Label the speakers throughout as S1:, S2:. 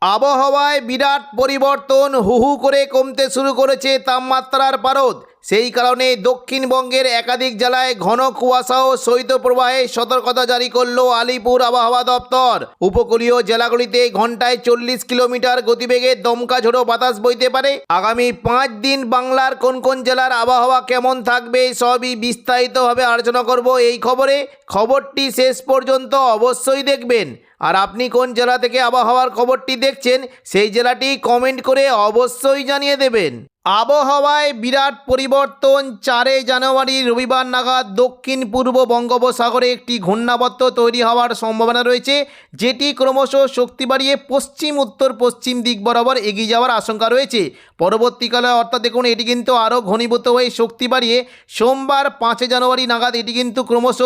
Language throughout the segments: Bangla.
S1: আবহাওয়ায় বিরাট পরিবর্তন, হু হু করে কমতে শুরু করেছে তাপমাত্রার পারদ। সেই কারণে দক্ষিণবঙ্গের একাধিক জেলায় ঘন কুয়াশা ও শৈত্যপ্রবাহে সতর্কতা জারি করল আলিপুর আবহাওয়া দপ্তর। উপকূলীয় জেলাগুলিতে ঘন্টায় 40 কিলোমিটার গতিবেগে দমকা ঝোড়ো বাতাস বইতে পারে। আগামী 5 দিন বাংলার কোন কোন জেলার আবহাওয়া কেমন থাকবে সবই বিস্তারিতভাবে আলোচনা করব এই খবরে। খবরটি শেষ পর্যন্ত অবশ্যই দেখবেন। আর আপনি কোন জেলা থেকে আবহাওয়ার খবরটি দেখছেন সেই জেলাটি কমেন্ট করে অবশ্যই জানিয়ে দেবেন। আবহাওয়ায় বিরাট পরিবর্তন। 4 জানুয়ারি রবিবার নাগাদ দক্ষিণ পূর্ব বঙ্গোপসাগরে একটি ঘূর্ণাবর্ত তৈরি হওয়ার সম্ভাবনা রয়েছে, যেটি ক্রমশ শক্তি বাড়িয়ে পশ্চিম উত্তর পশ্চিম দিক বরাবর এগিয়ে যাওয়ার আশঙ্কা রয়েছে। পরবর্তীকালে অর্থাৎ দেখুন এটি কিন্তু আরও ঘনীভূত হয়ে শক্তি বাড়িয়ে সোমবার 5 জানুয়ারি নাগাদ এটি কিন্তু ক্রমশ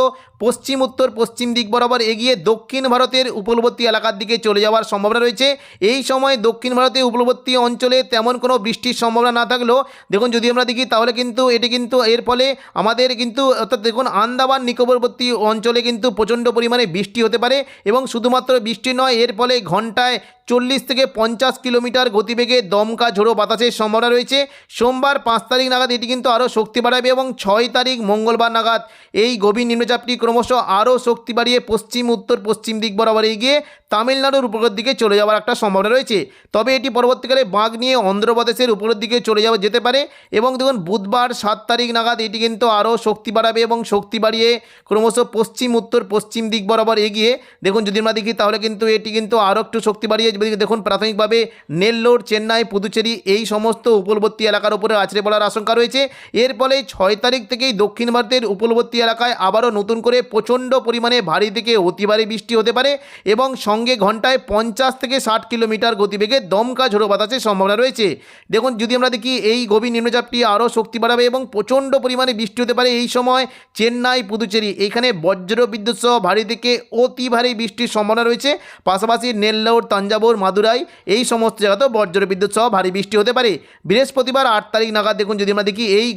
S1: পশ্চিম উত্তর পশ্চিম দিক বরাবর এগিয়ে দক্ষিণ ভারতের উপকূলবর্তী এলাকার দিকে চলে যাওয়ার সম্ভাবনা রয়েছে। এই সময় দক্ষিণ ভারতের উপকূলবর্তী অঞ্চলে তেমন কোনো বৃষ্টির সম্ভাবনা না থাকলেও দেখুন যদি আমরা দেখি তাহলে কিন্তু এটি কিন্তু এর ফলে আমাদের কিন্তু অর্থাৎ দেখুন আন্দামান নিকোবরবর্তী অঞ্চলে কিন্তু প্রচণ্ড পরিমাণে বৃষ্টি হতে পারে এবং শুধুমাত্র বৃষ্টি নয়, এর ফলে ঘন্টায় 40 থেকে 50 কিলোমিটার গতিবেগে দমকা ঝোড়ো বাতাসের সম্ভাবনা রয়েছে। সোমবার 5 তারিখ নাগাদ এটি কিন্তু আরও শক্তি বাড়াবে এবং 6 তারিখ মঙ্গলবার নাগাদ এই গভীর নিম্নচাপটি ক্রমশ আরও শক্তি বাড়িয়ে পশ্চিম উত্তর পশ্চিম দিক বরাবর এগিয়ে তামিলনাড়ুর উপরের দিকে চলে যাওয়ার একটা সম্ভাবনা রয়েছে। তবে এটি পরবর্তীকালে বাঁক নিয়ে অন্ধ্রপ্রদেশের উপরের দিকে চলে যেতে পারে এবং দেখুন বুধবার 7 তারিখ নাগাদ এটি কিন্তু আরও শক্তি বাড়াবে এবং শক্তি বাড়িয়ে ক্রমশ পশ্চিম উত্তর পশ্চিম দিক বরাবর এগিয়ে দেখুন যদি আমরা দেখি তাহলে কিন্তু এটি কিন্তু আরও একটু শক্তি বাড়িয়ে দেখুন প্রাথমিকভাবে নেল্লোর, চেন্নাই, পুদুচেরি এই সমস্ত উপকূলবর্তী এলাকার উপরে আছড়ে পড়ার আশঙ্কা রয়েছে। এর ফলে 6 তারিখ থেকেই দক্ষিণ ভারতের উপকূলবর্তী এলাকায় আবারও নতুন করে প্রচণ্ড পরিমাণে ভারী থেকে অতি ভারী বৃষ্টি হতে পারে এবং সঙ্গে ঘন্টায় 50 থেকে 60 কিলোমিটার গতিবেগে দমকা ঝোড়ো বাতাসের সম্ভাবনা রয়েছে। দেখুন যদি আমরা দেখি এই গভীর নিম্নচাপটি আরও শক্তি বাড়াবে এবং প্রচণ্ড পরিমাণে বৃষ্টি হতে পারে এই সময় চেন্নাই, পুদুচেরি এখানে বজ্র বিদ্যুৎ সহ ভারী থেকে অতি ভারী বৃষ্টির সম্ভাবনা রয়েছে। পাশাপাশি নেল্লোর, তাঞ্জাবুর, মাদুরাই এই সমস্ত জায়গাতেও বজ্র বিদ্যুৎ সহ ভারী বৃষ্টি হতে পারে। বৃহস্পতিবার 8 তারিখ নাগাদ দেখুন যদি আমরা দেখি এই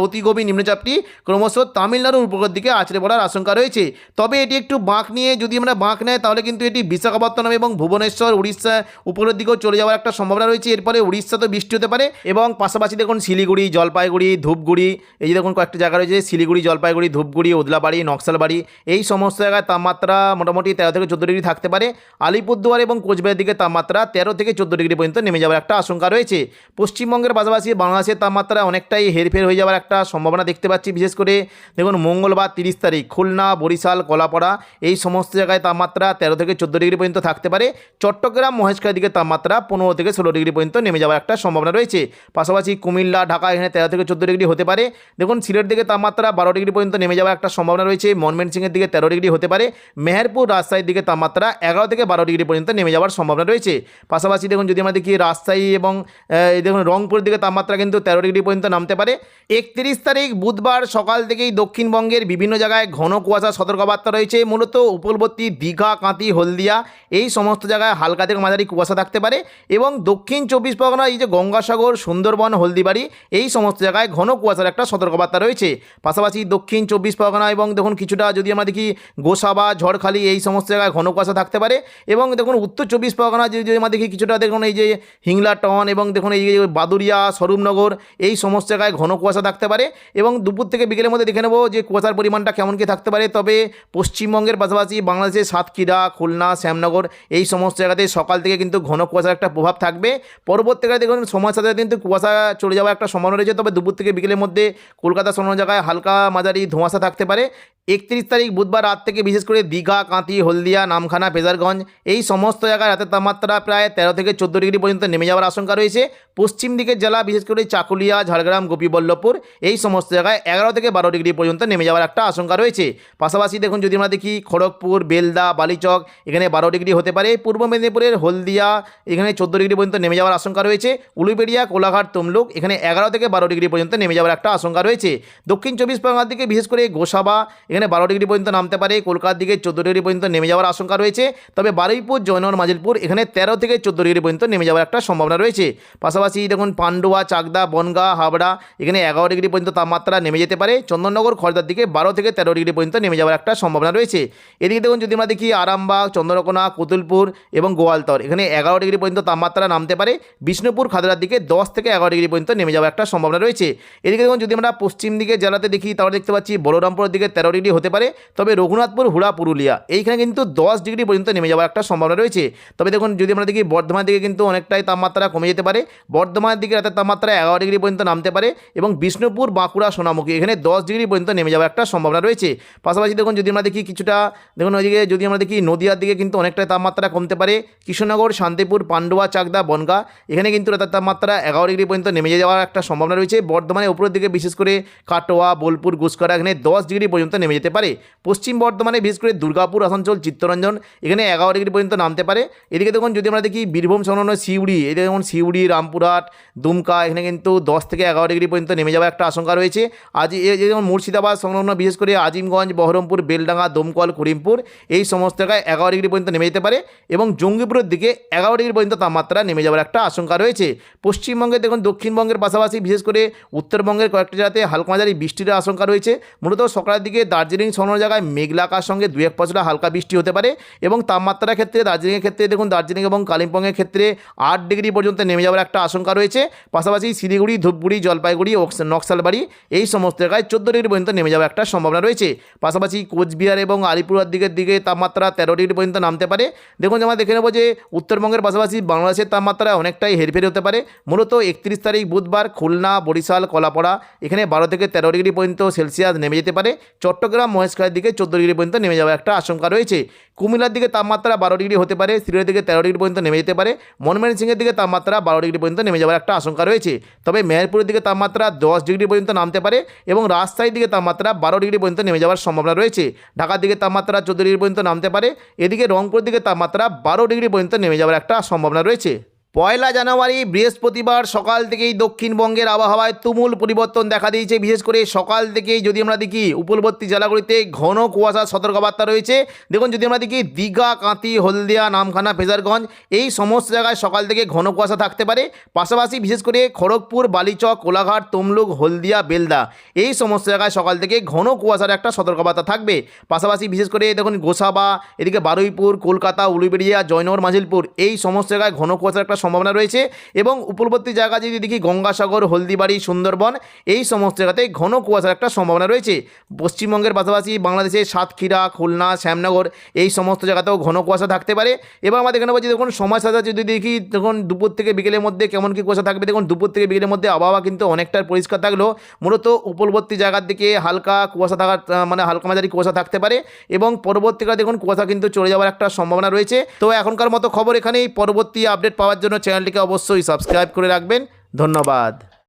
S1: অতি গভীর নিম্নচাপটি ক্রমশ তামিলনাড়ুর উপকূলের দিকে আছড়ে পড়ার আশঙ্কা রয়েছে। তবে এটি একটু বাঁক নিয়ে যদি আমরা বাঁক নেয় তাহলে কিন্তু এটি বিশাখাপত্তনম এবং ভুবনেশ্বর উড়িষ্যা উপকূলের দিকেও চলে যাওয়ার একটা সম্ভাবনা রয়েছে। এরপরে উড়িষ্যাতেও বৃষ্টি হতে পারে এবং পাশাপাশি দেখুন শিলিগুড়ি, জলপাইগুড়ি, ধূপগুড়ি এই যে দেখুন কয়েকটি জায়গা রয়েছে শিলিগুড়ি, জলপাইগুড়ি, ধূপগুড়ি, ওদলাবাড়ি, নকশালবাড়ি এই সমস্ত জায়গায় তাপমাত্রা মোটামুটি 13 থেকে 14 ডিগ্রি থাকতে পারে। আলিপুরদুয়ার এবং কোচবিহারের দিকে তাপমাত্রা 13 থেকে 14 ডিগ্রি পর্যন্ত নেমে যাওয়ার একটা আশঙ্কা রয়েছে। পশ্চিমবঙ্গের পাশাপাশি বাংলাদেশের তাপমাত্রা অনেকটাই হেরফের হয়ে যাওয়ার একটা সম্ভাবনা দেখতে পাচ্ছি। বিশেষ করে দেখুন মঙ্গলবার 30 তারিখ খুলনা, বরিশাল, কলাপাড়া এই সমস্ত জায়গায় তাপমাত্রা 13 থেকে 14 ডিগ্রি পর্যন্ত থাকতে পারে। চট্টগ্রাম, মহেশখালীর দিকে তাপমাত্রা 15 থেকে 16 ডিগ্রি পর্যন্ত নেমে যাওয়ার একটা সম্ভাবনা রয়েছে। পাশাপাশি কুমিল্লা, ঢাকা এখানে 13 থেকে 14 ডিগ্রি হতে পারে। দেখুন সিলেট দিকে তাপমাত্রা 12 ডিগ্রি পর্যন্ত নেমে যাওয়ার একটা সম্ভাবনা রয়েছে। ময়মনসিংহের দিকে 13 ডিগ্রি হতে পারে। মেহেরপুর, রাজশাহীর দিকে তাপমাত্রা 11 থেকে 12 ডিগ্রি পর্যন্ত নেমে যাওয়ার সম্ভাবনা রয়েছে। পাশাপাশি দেখুন যদি আমরা দেখি রাজশাহী এবং দেখুন রংপুরের দিকে তাপমাত্রা কিন্তু 13 ডিগ্রি পর্যন্ত নামতে পারে। 31 তারিখ বুধবার সকাল থেকেই দক্ষিণবঙ্গের বিভিন্ন জায়গায় ঘন কুয়াশা সতর্কবার্তা রয়েছে। মূলত উপকূলবর্তী দীঘা, কাঁথি, হলদিয়া এই সমস্ত জায়গায় হালকা থেকে মাঝারি কুয়াশা থাকতে পারে এবং দক্ষিণ 24 পরগনা এই যে গঙ্গাসাগর, সুন্দরবন, হলদিবাড়ি এই সমস্ত জায়গায় ঘন কুয়াশার একটা সতর্কবার্তা রয়েছে। পাশাপাশি দক্ষিণ 24 পরগনা এবং দেখুন কিছুটা যদি আমরা দেখি গোসাবা, ঝড়খালি এই সমস্ত জায়গায় ঘন কুয়াশা থাকতে পারে এবং দেখুন উত্তর 24 পরগনা যদি আমরা দেখি কিছুটা দেখুন এই যে হিংলাটন এবং দেখুন এই যে বাদুরিয়া, স্বরূপনগর এই সমস্ত জায়গায় ঘন কুয়াশা থাকতে পারে এবং দুপুর থেকে বিকেলের মধ্যে দেখে নেব যে কুয়াশার পরিমাণটা কেমন কি থাকতে পারে। তবে পশ্চিমবঙ্গের পাশাপাশি বাংলাদেশের সাতক্ষীরা, খুলনা, শ্যামনগর এই সমস্ত জায়গাতে সকাল থেকে কিন্তু ঘন কুয়াশার একটা প্রভাব থাকবে। পরবর্তীকালে দেখুন সময়ের সাথে কিন্তু কুয়াশা চলে যাওয়ার একটা সম্ভাবনা রয়েছে। তবে দুপুর থেকে বিকেলের মধ্যে কলকাতা সব জায়গায় হালকা মাঝারি ধোঁয়াশা থাকতে পারে। 31 তারিখ বুধবার রাত থেকে বিশেষ করে দীঘা, কাঁথি, হলদিয়া, নামখানা, ফেজারগঞ্জ এই সমস্ত জায়গায় রাতের তাপমাত্রা প্রায় 13 থেকে 14 ডিগ্রি পর্যন্ত নেমে যাওয়ার আশঙ্কা রয়েছে। পশ্চিম দিকের জেলা বিশেষ করে চাকুলিয়া, ঝাড়গ্রাম, গোপীবল্লভপুর এই সমস্ত জায়গায় 11 থেকে 12 ডিগ্রি পর্যন্ত নেমে যাওয়ার একটা আশঙ্কা রয়েছে। পাশাপাশি দেখুন যদি আমরা দেখি খড়গপুর, বেলদা, বালিচক এখানে 12 ডিগ্রি হতে পারে। পূর্ব মেদিনীপুরের হলদিয়া এখানে 14 ডিগ্রি পর্যন্ত নেমে যাওয়ার আশঙ্কা রয়েছে। উলুবেড়িয়া, কোলাঘাট, তমলুক এখানে 11 থেকে 12 ডিগ্রি পর্যন্ত নেমে যাওয়ার একটা আশঙ্কা রয়েছে। দক্ষিণ 24 পরগনার দিকে বিশেষ করে গোসাবা এখানে 12 ডিগ্রি পর্যন্ত নামতে পারে। কলকাতার দিকে 14 ডিগ্রি পর্যন্ত নেমে যাওয়ার আশঙ্কা রয়েছে। তবে বারুইপুর, জয়নগর, মাজিলপুর এখানে 13 থেকে 14 ডিগ্রি পর্যন্ত নেমে যাওয়ার একটা সম্ভাবনা রয়েছে। পাশাপাশি দেখুন পান্ডুয়া, চাকদা, বনগাঁ, হাবড়া এখানে 11 ডিগ্রি পর্যন্ত তাপমাত্রা নেমে যেতে পারে। চন্দননগর, খড়দার দিকে 12 থেকে 13 ডিগ্রি পর্যন্ত নেমে যাওয়ার একটা সম্ভাবনা রয়েছে। এদিকে দেখুন যদি আমরা দেখি আরামবাগ, চন্দ্রকোনা, কুতুলপুর এবং গোয়ালতর এখানে 11 ডিগ্রি পর্যন্ত তাপমাত্রা নামতে পারে। বিষ্ণুপুর, খাদড়ার দিকে 10 থেকে 11 ডিগ্রি পর্যন্ত নেমে যাওয়ার একটা সম্ভাবনা রয়েছে। এদিকে দেখুন যদি আমরা পশ্চিম দিকে জেলাতে দেখি তাহলে দেখতে পাচ্ছি বলরামপুরের দিকে 13 ডিগ্রি হতে পারে। তবে রঘুনাথপুর, হুড়া, পুরুলিয়া এইখানে কিন্তু 10 ডিগ্রি পর্যন্ত নেমে যাওয়ার একটা সম্ভাবনা রয়েছে। তবে দেখুন যদি আমরা দেখি বর্ধমান দিকে কিন্তু অনেকটাই তাপমাত্রা কমে যেতে পারে। বর্ধমানের দিকে রাতের তাপমাত্রা 11 ডিগ্রি পর্যন্ত নামতে পারে এবং বিষ্ণুপুর, বাঁকুড়া, সোনামুখী এখানে 10 ডিগ্রি পর্যন্ত নেমে যাওয়ার একটা সম্ভাবনা রয়েছে। পাশাপাশি দেখুন যদি আমরা দেখি কিছুটা দেখুন ওইদিকে যদি আমরা দেখি নদিয়ার দিকে কিন্তু অনেকটাই তাপমাত্রা কমতে পারে। কৃষ্ণনগর, শান্তিপুর, পান্ডুয়া, চাকদা, বনগাঁ এখানে কিন্তু রাতের তাপমাত্রা 11 ডিগ্রি পর্যন্ত নেমে যাওয়ার একটা সম্ভাবনা রয়েছে। বর্ধমানের উপরের দিকে বিশেষ করে কাটোয়া, বোলপুর, গুসকরা এখানে 10 ডিগ্রি পর্যন্ত নেমে যেতে পারে। পশ্চিম বর্ধমানে বিশেষ করে দুর্গাপুর, আসানসোল, চিত্তরঞ্জন এখানে 11 ডিগ্রি পর্যন্ত নামতে পারে। এদিকে দেখুন যদি আমরা দেখি বীরভূম সংলগ্ন সিউড়ি, এদিকে যেমন সিউড়ি, রামপুরহাট, দুমকা এখানে কিন্তু 10 থেকে 11 ডিগ্রি পর্যন্ত নেমে যাওয়ার একটা আশঙ্কা রয়েছে। আজ যেমন মুর্শিদাবাদ সংলগ্ন বিশেষ করে আজিমগঞ্জ, বহরমপুর, বেলডাঙ্গা, দমকল, করিমপুর এই সমস্ত জায়গায় 11 ডিগ্রি পর্যন্ত নেমে যেতে পারে এবং জঙ্গিপুরের দিকে 11 ডিগ্রি পর্যন্ত তাপমাত্রা নেমে যাওয়ার একটা আশঙ্কা রয়েছে। পশ্চিমবঙ্গে দেখুন দক্ষিণবঙ্গের পাশাপাশি বিশেষ করে উত্তরবঙ্গের কয়েকটি জায়গাতে হালকা মাঝারি বৃষ্টির আশঙ্কা রয়েছে। মূলত সকালের দিকে দার্জিলিং সংলগ্ন জায়গায় মেঘলা আকাশের সঙ্গে 2-1 পশলা হালকা বৃষ্টি হতে পারে এবং তাপমাত্রার ক্ষেত্রে দার্জিলিংয়ের ক্ষেত্রে দেখুন দার্জিলিং এবং কালিম্পংয়ের ক্ষেত্রে 8 ডিগ্রি পর্যন্ত নেমে যাওয়ার একটা আশঙ্কা রয়েছে। পাশাপাশি শিলিগুড়ি, ধূপগুড়ি, জলপাইগুড়ি, নকশালবাড়ি এই সমস্ত জায়গায় 14 ডিগ্রি পর্যন্ত নেমে যাওয়ার একটা সম্ভাবনা রয়েছে। পাশাপাশি কোচবিহার এবং আলিপুরদুয়ার দিকে তাপমাত্রা 13 ডিগ্রি পর্যন্ত নামতে পারে। দেখুন আমরা দেখে নেব যে উত্তরবঙ্গের পাশাপাশি বাংলাদেশের তাপমাত্রা অনেকটাই হেরফের হতে পারে। মূলত 31 তারিখ বুধবার খুলনা, বরিশাল, কলাপাড়া এখানে 12 থেকে 13 ডিগ্রি পর্যন্ত সেলসিয়াস নেমে যেতে পারে। চট্টগ্রাম, মহেশখালীর দিকে 14 ডিগ্রি পর্যন্ত নেমে যাওয়ার একটা আশঙ্কা রয়েছে। কুমিল্লার দিকে তাপমাত্রা 12 ডিগ্রি হতে পারে। সিলেটের দিকে 13 ডিগ্রি পর্যন্ত নেমে যেতে পারে। ময়মনসিংহের দিকে তাপমাত্রা 12 ডিগ্রি পর্যন্ত নেমে যাওয়ার একটা আশঙ্কা রয়েছে। তবে মেহেরপুরের দিকে তাপমাত্রা 10 ডিগ্রি পর্যন্ত নামতে পারে এবং রাজশাহীর দিকে তাপমাত্রা 12 ডিগ্রি পর্যন্ত নেমে যাওয়ার সম্ভাবনা রয়েছে। ঢাকার দিকে তাপমাত্রা 14 ডিগ্রি পর্যন্ত নামতে পারে। এদিকে রংপুরের দিকে তাপমাত্রা 12 ডিগ্রি পর্যন্ত নেমে যাওয়ার একটা সম্ভাবনা রয়েছে। 1 জানুয়ারি বৃহস্পতিবার সকাল থেকেই দক্ষিণবঙ্গের আবহাওয়ায় তুমুল পরিবর্তন দেখা দিয়েছে। বিশেষ করে সকাল থেকেই যদি আমরা দেখি উপকূলবর্তী জেলাগুলিতে ঘন কুয়াশার সতর্কবার্তা রয়েছে। দেখুন যদি আমরা দেখি দীঘা, কাঁথি, হলদিয়া, নামখানা, ফেজারগঞ্জ এই সমস্ত জায়গায় সকাল থেকে ঘন কুয়াশা থাকতে পারে। পাশাপাশি বিশেষ করে খড়গপুর, বালিচক, কোলাঘাট, তমলুক, হলদিয়া, বেলদা এই সমস্ত জায়গায় সকাল থেকে ঘন কুয়াশার একটা সতর্কবার্তা থাকবে। পাশাপাশি বিশেষ করে দেখুন গোসাবা, এদিকে বারুইপুর, কলকাতা, উলুবেড়িয়া, জয়নগর, মাজিলপুর এই সমস্ত জায়গায় ঘন কুয়াশার একটা সম্ভাবনা রয়েছে এবং উপকূলবর্তী জায়গা যদি দেখি গঙ্গাসাগর, হলদিবাড়ি, সুন্দরবন এই সমস্ত জায়গাতে ঘন কুয়াশার একটা সম্ভাবনা রয়েছে। পশ্চিমবঙ্গের পাশাপাশি বাংলাদেশের সাতক্ষীরা, খুলনা, শ্যামনগর এই সমস্ত জায়গাতেও ঘন কুয়াশা থাকতে পারে। এবার আমরা দেখে নেব যে দেখুন সময় সাথে যদি দেখি তখন দুপুর থেকে বিকেলের মধ্যে কেমন কী কুয়াশা থাকবে। দেখুন দুপুর থেকে বিকেলের মধ্যে আবহাওয়া কিন্তু অনেকটা পরিষ্কার থাকলেও মূলত উপকূলবর্তী জায়গার দিকে হালকা কুয়াশা থাকার মানে হালকা মাঝারি কুয়াশা থাকতে পারে এবং পরবর্তীকালে দেখুন কুয়াশা কিন্তু চলে যাওয়ার একটা সম্ভাবনা রয়েছে। তো এখনকার মতো খবর এখানেই। পরবর্তী আপডেট পাওয়ার জন্য চ্যানেলটিকে অবশ্যই সাবস্ক্রাইব করে রাখবেন। ধন্যবাদ।